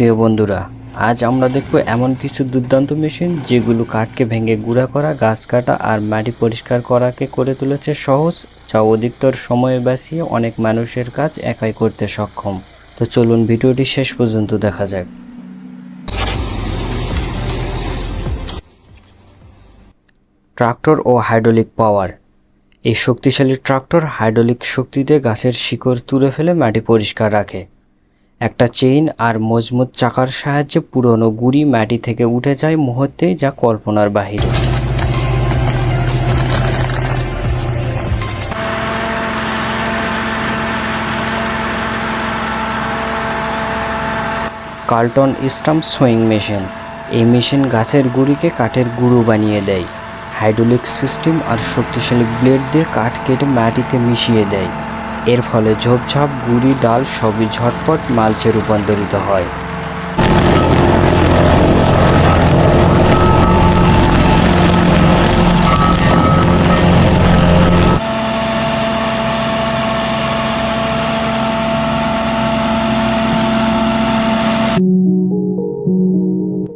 প্রিয় বন্ধুরা, আজ আমরা দেখব এমন কিছু দুর্দান্ত মেশিন যেগুলো কাঠকে ভেঙে গুঁড়া করা, গাছ কাটা আর মাটি পরিষ্কার করাকে করে তুলেছে সহজ, যা অধিকতর সময় বাঁচিয়ে অনেক মানুষের কাজ একাই করতে সক্ষম। তো চলুন ভিডিওটি শেষ পর্যন্ত দেখা যাক। ট্রাক্টর ও হাইড্রোলিক পাওয়ার। এই শক্তিশালী ট্রাক্টর হাইড্রোলিক শক্তিতে গাছের শিকড় তুলে ফেলে মাটি পরিষ্কার রাখে। একটা চেইন আর মজবুত চাকার সাহায্যে পুরনো গুঁড়ি মাটি থেকে উঠে যায় মুহূর্তেই, যা কল্পনার বাহিরে। Carlton stump sawing machine. এই মেশিন গাছের গুঁড়িকে কাঠের গুঁড়ো বানিয়ে দেয়। হাইড্রোলিক সিস্টেম আর শক্তিশালী ব্লেড দিয়ে কাঠ কেটে মাটিতে মিশিয়ে দেয়। এর ফলে ঝোপঝাপ, গুঁড়ি, ডাল সবই ঝটপট মালচে রূপান্তরিত হয়।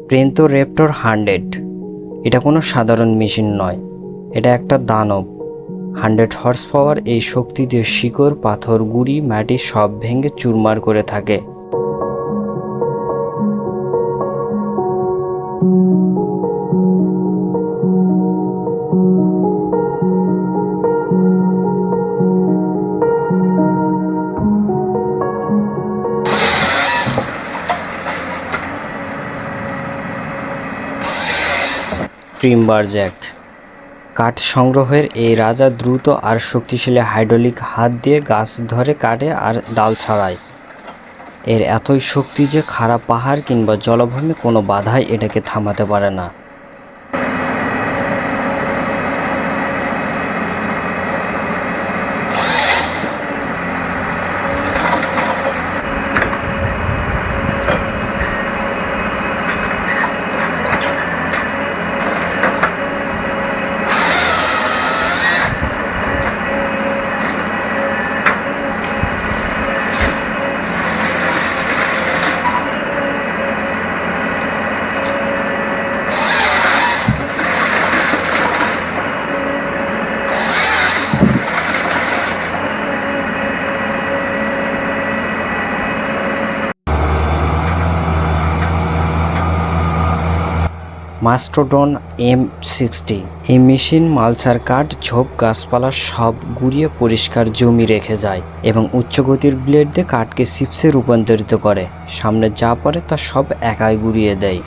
প্রেন্তো র্যাপটর 100। এটা কোনো সাধারণ মেশিন নয়, এটা একটা দানব। 100 হর্স পাওয়ার এই শক্তি দিয়ে শিকড়, পাথর, গুঁড়ি, মাটি সব ভেঙে চুরমার করে থাকে। ট্রিম্বার জ্যাক। কাঠ সংগ্রহের এই রাজা দ্রুত আর শক্তিশালী হাইড্রোলিক হাত দিয়ে গাছ ধরে, কাটে আর ডাল ছাড়ায়। এর এতই শক্তি যে খাড়া পাহাড় কিংবা জলভূমি কোনো বাধাই এটাকে থামাতে পারে না। Mastodon M60। এই মেশিন মালচার, কাঠ, ঝোপ, গাছপালা সব গুঁড়িয়ে পরিষ্কার জমি রেখে যায় এবং উচ্চগতির ব্লেড দিয়ে কাঠকে চিপসে রূপান্তরিত করে। সামনে যা পড়ে তা সব একাই গুঁড়িয়ে দেয়।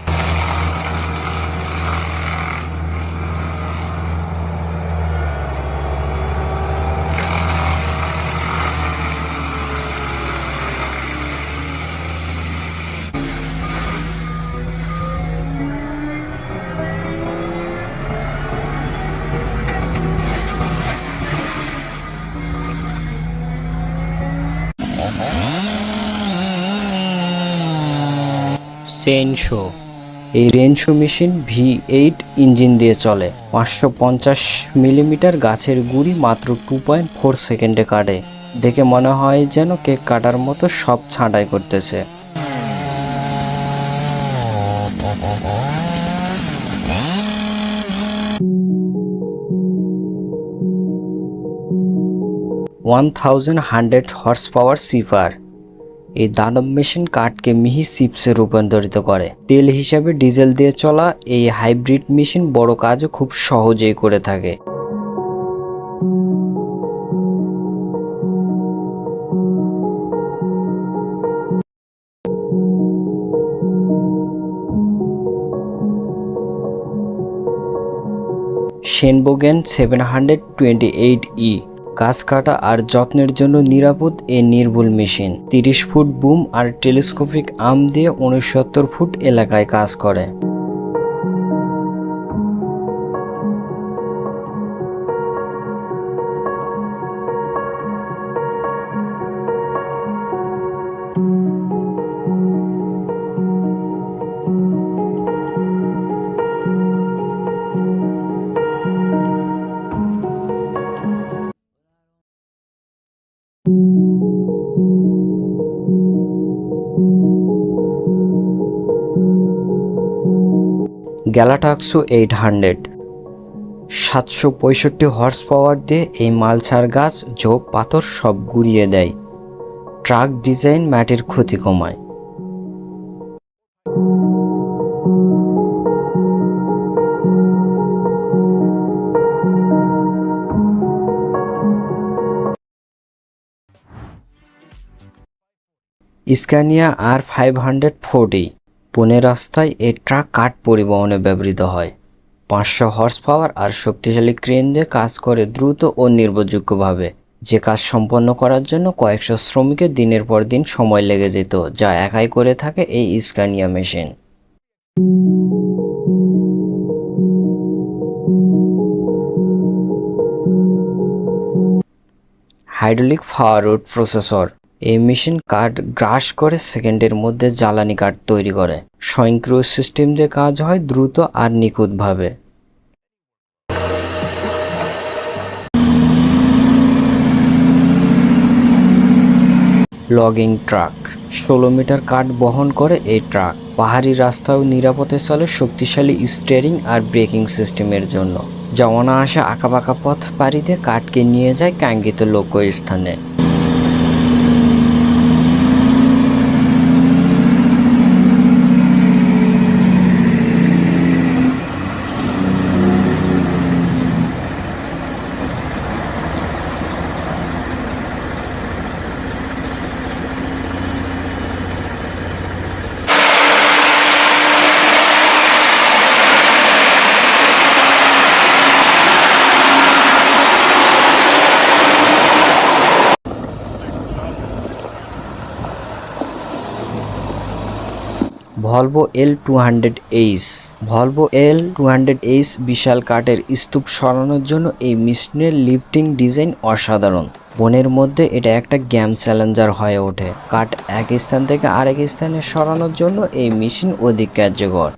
চেইনশো। এই রেনশো মেশিন V8 ইঞ্জিন দিয়ে চলে। 550 মিলিমিটার গাছের গুঁড়ি মাত্র 2.4 সেকেন্ডে কাটে। দেখে মনে হয় যেন কেক কাটার মতো সব ছাঁটাই করতেছে। ওয়ান 1100 হর্স পাওয়ার সিফার। এই দানব মেশিন কাঠকে মিহি চিপসে রূপান্তরিত করে। তেল হিসাবে ডিজেল দিয়ে চলা এই হাইব্রিড মেশিন বড় কাজও খুব সহজেই করে থাকে। শেনবোগেন 728E। গাছ কাটা আর যত্নের জন্য নিরাপদ এ নির্ভুল মেশিন 30 ফুট বুম আর টেলিস্কোপিক আর্ম দিয়ে 69 ফুট এলাকায় কাজ করে। গ্যালাটাক্সো 800 765 হর্স পাওয়ার দিয়ে এই মালছার গাছ, ঝোপ, পাথর সব গুঁড়িয়ে দেয়। ট্রাক ডিজাইন মাটির ক্ষতি কমায়। স্ক্যানিয়া R540 বনের রাস্তায় এই ট্রাক কাঠ পরিবহনে ব্যবহৃত হয়। 500 হর্স পাওয়ার আর শক্তিশালী ক্রেন দিয়ে কাজ করে দ্রুত ও নির্ভরযোগ্যভাবে। যে কাজ সম্পন্ন করার জন্য কয়েকশো শ্রমিকের দিনের পর দিন সময় লেগে যেত, যা একাই করে থাকে এই Scania machine. Hydraulic firewood processor এই মেশিন কাঠ গ্রাস করে সেকেন্ডের মধ্যে জ্বালানি কাঠ তৈরি করে। স্বয়ংক্রিয় সিস্টেম দিয়ে কাজ হয় দ্রুত আর নিখুঁতভাবে। লগিং ট্রাক 16 মিটার কাঠ বহন করে এই ট্রাক। পাহাড়ি রাস্তাও নিরাপদে চলে শক্তিশালী স্টিয়ারিং আর ব্রেকিং সিস্টেমের জন্য, যা অনায়াসে আঁকাবাঁকা পথ পাড়ি দিয়ে কাঠকে নিয়ে যায় কাঙ্ক্ষিত লক্ষ্যস্থানে। ভলভো L200H বিশাল কাঠের স্তূপ সরানোর জন্য এই মেশিনের লিফটিং ডিজাইন অসাধারণ। বনের মধ্যে এটা একটা গেম চ্যালেঞ্জার হয়ে ওঠে। কাঠ এক স্থান থেকে আরেক স্থানে সরানোর জন্য এই মেশিন অধিক কার্যকর।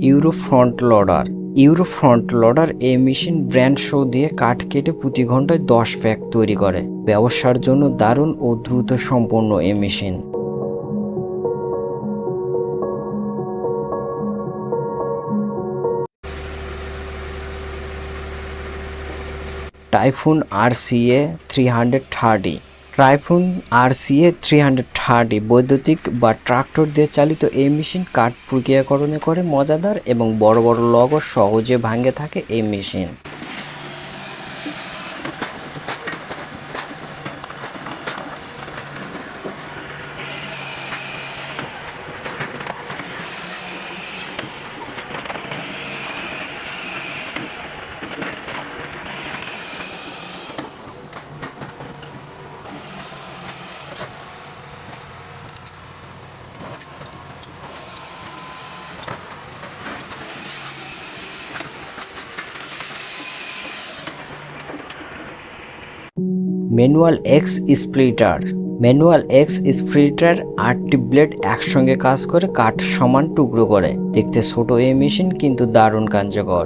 ইউরো ফ্রন্ট লোডার এই মেশিন ব্র্যান্ড শো দিয়ে কাঠ কেটে প্রতি ঘন্টায় 10 প্যাক তৈরি করে। ব্যবসার জন্য দারুণ ও দ্রুত সম্পন্ন এই মেশিন। টাইফুন RCA 330 বৈদ্যুতিক বা ট্রাক্টর দিয়ে চালিত এই মেশিন কাঠ প্রক্রিয়াকরণে করে মজাদার এবং বড় বড় লগও সহজে ভাঙে থাকে এই মেশিন। ম্যানুয়াল এক্স স্প্লিটার 8টি ব্লেড একসঙ্গে কাজ করে কাঠ সমান টুকরো করে। দেখতে ছোট এই মেশিন কিন্তু দারুণ কার্যকর।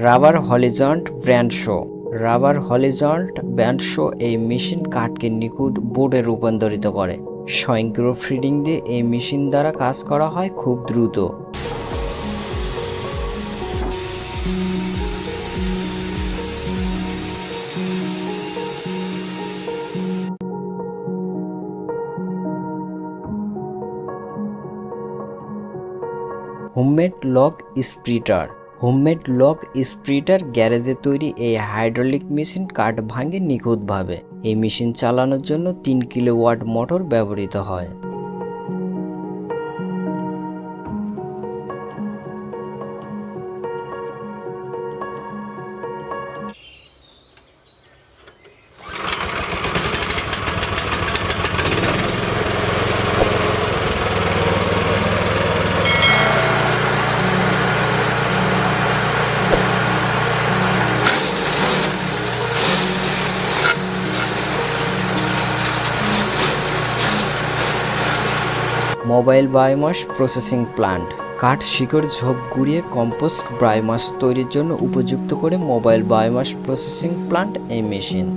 রাবার হলিজন্ট ব্র্যান্ড শো এই মেশিন কাঠকে নিখুঁত বোর্ডে রূপান্তরিত করে। স্বয়ংক্রিয় ফিডিং দিয়ে এই মেশিন দ্বারা কাজ করা হয় খুব দ্রুত। হোমমেড লগ স্প্লিটার গ্যারেজে তৈরি এই হাইড্রোলিক মেশিন কাঠ ভাঙে নিখুঁতভাবে। এই মেশিন চালানোর জন্য 3 কিলোওয়াট মোটর ব্যবহৃত হয়। মোবাইল বায়োমাস প্রসেসিং প্ল্যান্ট কাঠ শিকড় ঝোপ গুঁড়িয়ে কম্পোস্ট বায়োমাস তৈরির জন্য উপযুক্ত করে মোবাইল বায়োমাস প্রসেসিং প্ল্যান্ট এই মেশিন।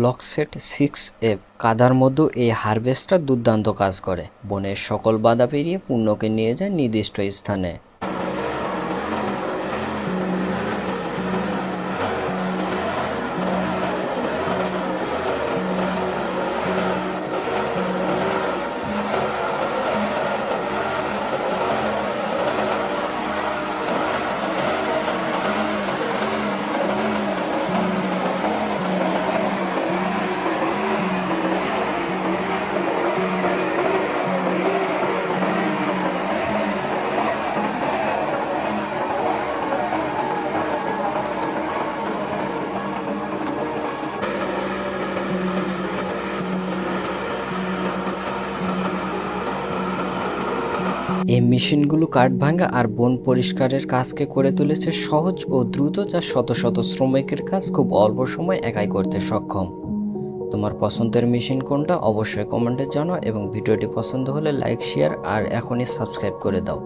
লকসেট 6F কাদার মধ্যে এই হারভেস্টার দুর্দান্ত কাজ করে, বনের সকল বাধা পেরিয়ে পণ্যকে নিয়ে যায় নির্দিষ্ট স্থানে। এই মেশিনগুলো কাঠ ভাঙা আর বন পরিষ্কারের কাজকে করে তুলেছে সহজ ও দ্রুত, যা শত শত শ্রমিকের কাজ খুব অল্প সময় একাই করতে সক্ষম। তোমার পছন্দের মেশিন কোনটা অবশ্যই কমেন্টে জানাও, এবং ভিডিওটি পছন্দ হলে লাইক, শেয়ার আর এখনই সাবস্ক্রাইব করে দাও।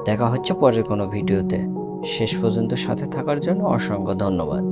দেখা হচ্ছে পরের কোনো ভিডিওতে। শেষ পর্যন্ত সাথে থাকার জন্য অসংখ্য ধন্যবাদ।